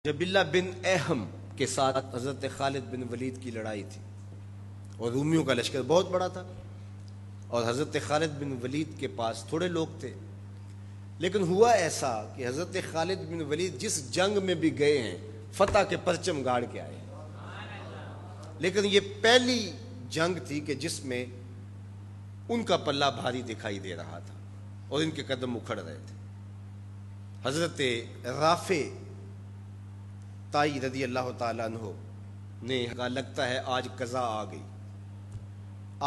جب اللہ بن اہم کے ساتھ حضرت خالد بن ولید کی لڑائی تھی اور رومیوں کا لشکر بہت بڑا تھا اور حضرت خالد بن ولید کے پاس تھوڑے لوگ تھے، لیکن ہوا ایسا کہ حضرت خالد بن ولید جس جنگ میں بھی گئے ہیں فتح کے پرچم گاڑ کے آئے، لیکن یہ پہلی جنگ تھی کہ جس میں ان کا پلہ بھاری دکھائی دے رہا تھا اور ان کے قدم اکھڑ رہے تھے۔ حضرت رافع تائی رضی اللہ تعالیٰ عنہ نے کہا لگتا ہے آج قضا آ گئی،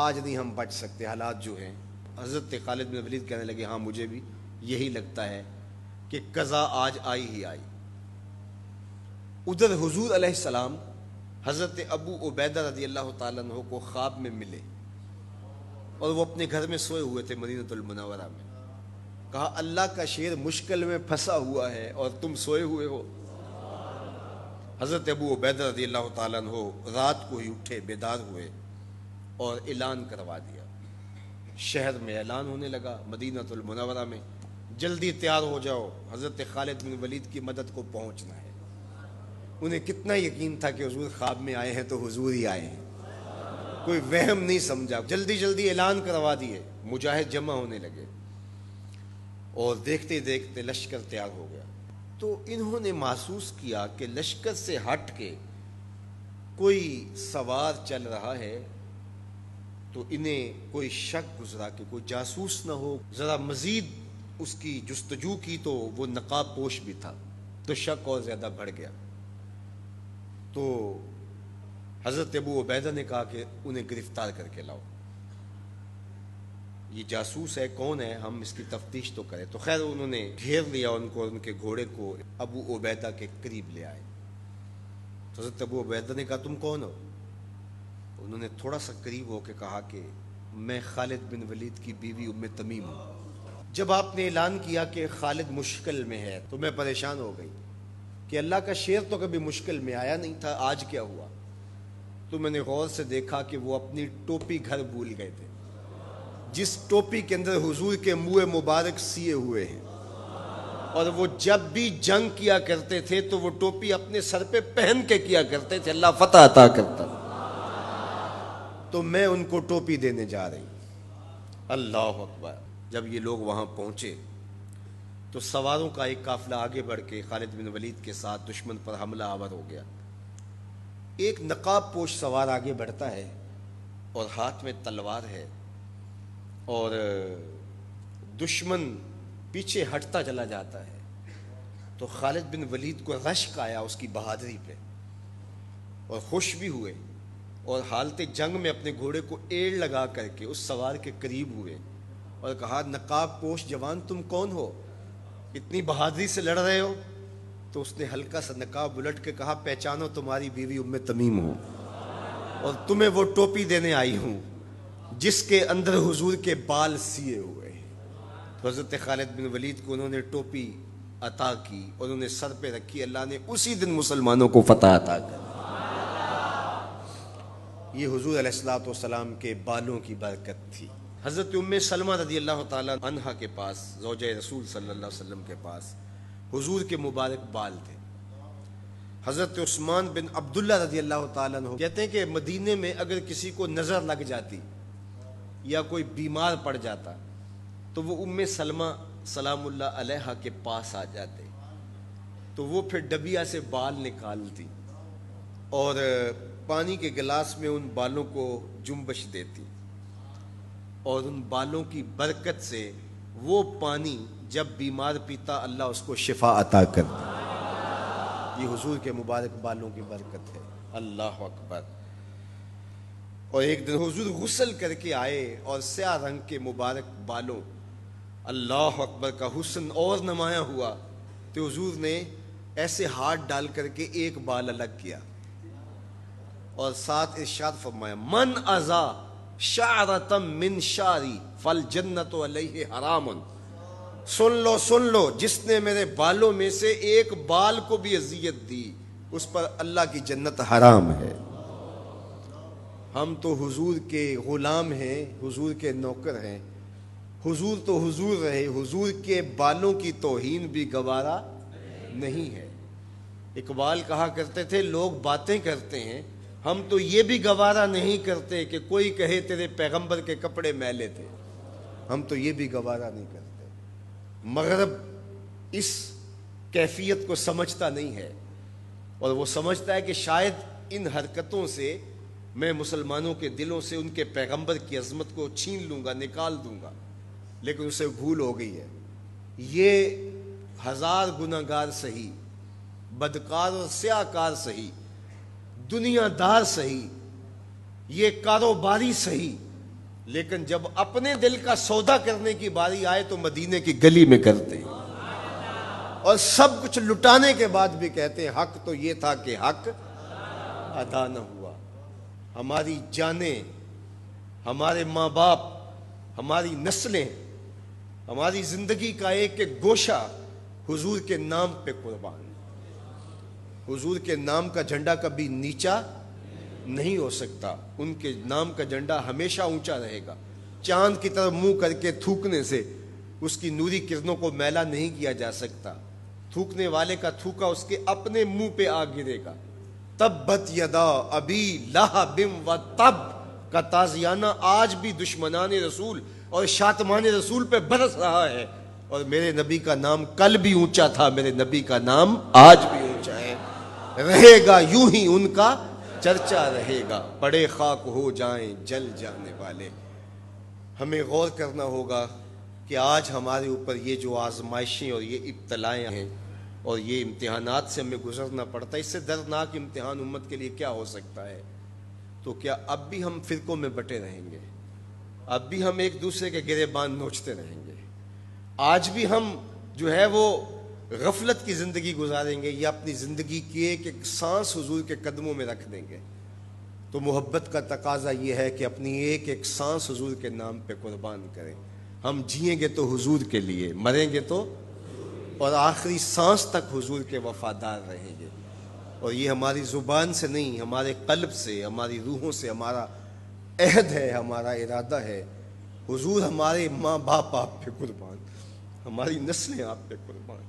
آج نہیں ہم بچ سکتے، حالات جو ہیں۔ حضرت خالد بن ولید کہنے لگے ہاں مجھے بھی یہی لگتا ہے کہ قضا آج آئی ہی آئی۔ ادھر حضور علیہ السلام حضرت ابو عبیدہ رضی اللہ تعالیٰ عنہ کو خواب میں ملے اور وہ اپنے گھر میں سوئے ہوئے تھے مدینہ المنورہ میں۔ کہا اللہ کا شیر مشکل میں پھنسا ہوا ہے اور تم سوئے ہوئے ہو۔ حضرت ابو عبیدہ رضی اللہ تعالیٰ عنہ رات کو ہی اٹھے، بیدار ہوئے اور اعلان کروا دیا۔ شہر میں اعلان ہونے لگا، مدینہ المنورہ میں، جلدی تیار ہو جاؤ، حضرت خالد بن ولید کی مدد کو پہنچنا ہے۔ انہیں کتنا یقین تھا کہ حضور خواب میں آئے ہیں تو حضور ہی آئے ہیں، کوئی وہم نہیں سمجھا، جلدی جلدی اعلان کروا دیے۔ مجاہد جمع ہونے لگے اور دیکھتے دیکھتے لشکر تیار ہو گیا۔ تو انہوں نے محسوس کیا کہ لشکر سے ہٹ کے کوئی سوار چل رہا ہے، تو انہیں کوئی شک گزرا کہ کوئی جاسوس نہ ہو۔ ذرا مزید اس کی جستجو کی تو وہ نقاب پوش بھی تھا، تو شک اور زیادہ بڑھ گیا۔ تو حضرت ابو عبیدہ نے کہا کہ انہیں گرفتار کر کے لاؤ، یہ جاسوس ہے، کون ہے، ہم اس کی تفتیش تو کریں۔ تو خیر انہوں نے گھیر لیا ان کو، ان کے گھوڑے کو ابو عبیدہ کے قریب لے آئے۔ تو حضرت ابو عبیدہ نے کہا تم کون ہو؟ انہوں نے تھوڑا سا قریب ہو کے کہا کہ میں خالد بن ولید کی بیوی ام تمیم ہوں۔ جب آپ نے اعلان کیا کہ خالد مشکل میں ہے تو میں پریشان ہو گئی کہ اللہ کا شیر تو کبھی مشکل میں آیا نہیں تھا، آج کیا ہوا؟ تو میں نے غور سے دیکھا کہ وہ اپنی ٹوپی گھر بھول گئے تھے، جس ٹوپی کے اندر حضور کے منہ مبارک سیے ہوئے ہیں، اور وہ جب بھی جنگ کیا کرتے تھے تو وہ ٹوپی اپنے سر پہ پہن کے کیا کرتے تھے، اللہ فتح عطا کرتا۔ تو میں ان کو ٹوپی دینے جا رہی ہوں۔ اللہ اکبر۔ جب یہ لوگ وہاں پہنچے تو سواروں کا ایک قافلہ آگے بڑھ کے خالد بن ولید کے ساتھ دشمن پر حملہ آور ہو گیا۔ ایک نقاب پوش سوار آگے بڑھتا ہے اور ہاتھ میں تلوار ہے، اور دشمن پیچھے ہٹتا چلا جاتا ہے۔ تو خالد بن ولید کو رشک آیا اس کی بہادری پہ، اور خوش بھی ہوئے، اور حالت جنگ میں اپنے گھوڑے کو ایڑ لگا کر کے اس سوار کے قریب ہوئے اور کہا نقاب پوش جوان تم کون ہو، اتنی بہادری سے لڑ رہے ہو؟ تو اس نے ہلکا سا نقاب الٹ کے کہا پہچانو تمہاری بیوی ام تمیم ہو، اور تمہیں وہ ٹوپی دینے آئی ہوں جس کے اندر حضور کے بال سیے ہوئے ہیں۔ تو حضرت خالد بن ولید کو انہوں نے ٹوپی عطا کی اور انہوں نے سر پہ رکھی، اللہ نے اسی دن مسلمانوں کو فتح عطا کر۔ یہ حضور علیہ الصلوۃ والسلام کے بالوں کی برکت تھی۔ حضرت ام سلمہ رضی اللہ تعالیٰ عنہا کے پاس، زوجہ رسول صلی اللہ علیہ وسلم کے پاس حضور کے مبارک بال تھے۔ حضرت عثمان بن عبداللہ رضی اللہ تعالیٰ عنہ کہتے ہیں کہ مدینے میں اگر کسی کو نظر لگ جاتی یا کوئی بیمار پڑ جاتا تو وہ ام سلمہ سلام اللہ علیہا کے پاس آ جاتے، تو وہ پھر ڈبیا سے بال نکالتی اور پانی کے گلاس میں ان بالوں کو جنبش دیتی، اور ان بالوں کی برکت سے وہ پانی جب بیمار پیتا اللہ اس کو شفا عطا کرتا۔ یہ حضور کے مبارک بالوں کی برکت ہے۔ اللہ اکبر۔ اور ایک دن حضور غسل کر کے آئے اور سیاہ رنگ کے مبارک بالوں، اللہ اکبر، کا حسن اور نمایاں ہوا، تو حضور نے ایسے ہاتھ ڈال کر کے ایک بال الگ کیا اور ساتھ ارشاد فرمایا من ازا شعرتم من شعری فالجنت علیہ حرام۔ سن لو جس نے میرے بالوں میں سے ایک بال کو بھی اذیت دی اس پر اللہ کی جنت حرام ہے۔ ہم تو حضور کے غلام ہیں، حضور کے نوکر ہیں، حضور تو حضور رہے، حضور کے بالوں کی توہین بھی گوارا نہیں ہے۔ اقبال کہا کرتے تھے لوگ باتیں کرتے ہیں، ہم تو یہ بھی گوارا نہیں کرتے کہ کوئی کہے تیرے پیغمبر کے کپڑے میلے تھے، ہم تو یہ بھی گوارا نہیں کرتے۔ مغرب اس کیفیت کو سمجھتا نہیں ہے، اور وہ سمجھتا ہے کہ شاید ان حرکتوں سے میں مسلمانوں کے دلوں سے ان کے پیغمبر کی عظمت کو چھین لوں گا، نکال دوں گا، لیکن اسے بھول ہو گئی ہے۔ یہ ہزار گناہ گار سہی، بدکار اور سیاہ کار سہی، دنیا دار سہی، یہ کاروباری سہی، لیکن جب اپنے دل کا سودا کرنے کی باری آئے تو مدینے کی گلی میں کرتے ہیں، اور سب کچھ لٹانے کے بعد بھی کہتے ہیں حق تو یہ تھا کہ حق ادا نہ ہوا۔ ہماری جانیں، ہمارے ماں باپ، ہماری نسلیں، ہماری زندگی کا ایک ایک گوشہ حضور کے نام پہ قربان۔ حضور کے نام کا جھنڈا کبھی نیچا نہیں ہو سکتا، ان کے نام کا جھنڈا ہمیشہ اونچا رہے گا۔ چاند کی طرف منہ کر کے تھوکنے سے اس کی نوری کرنوں کو میلا نہیں کیا جا سکتا، تھوکنے والے کا تھوکا اس کے اپنے منہ پہ آ گرے گا۔ تبت یدا ابی لہب و تب کا تازیانہ آج بھی دشمنان رسول اور شاتمان رسول پہ برس رہا ہے، اور میرے نبی کا نام کل بھی اونچا تھا، میرے نبی کا نام آج بھی اونچا ہے، رہے گا یوں ہی ان کا چرچا رہے گا، پڑے خاک ہو جائیں جل جانے والے۔ ہمیں غور کرنا ہوگا کہ آج ہمارے اوپر یہ جو آزمائشیں اور یہ ابتلائیں ہیں اور یہ امتحانات سے ہمیں گزرنا پڑتا ہے، اس سے دردناک امتحان امت کے لیے کیا ہو سکتا ہے؟ تو کیا اب بھی ہم فرقوں میں بٹے رہیں گے؟ اب بھی ہم ایک دوسرے کے گریبان نوچتے رہیں گے؟ آج بھی ہم جو ہے وہ غفلت کی زندگی گزاریں گے، یا اپنی زندگی کی ایک ایک سانس حضور کے قدموں میں رکھ دیں گے؟ تو محبت کا تقاضا یہ ہے کہ اپنی ایک ایک سانس حضور کے نام پہ قربان کریں۔ ہم جئیں گے تو حضور کے لیے، مریں گے تو، اور آخری سانس تک حضور کے وفادار رہیں گے۔ اور یہ ہماری زبان سے نہیں، ہمارے قلب سے، ہماری روحوں سے ہمارا عہد ہے، ہمارا ارادہ ہے۔ حضور ہمارے ماں باپ آپ پہ قربان، ہماری نسلیں آپ پہ قربان۔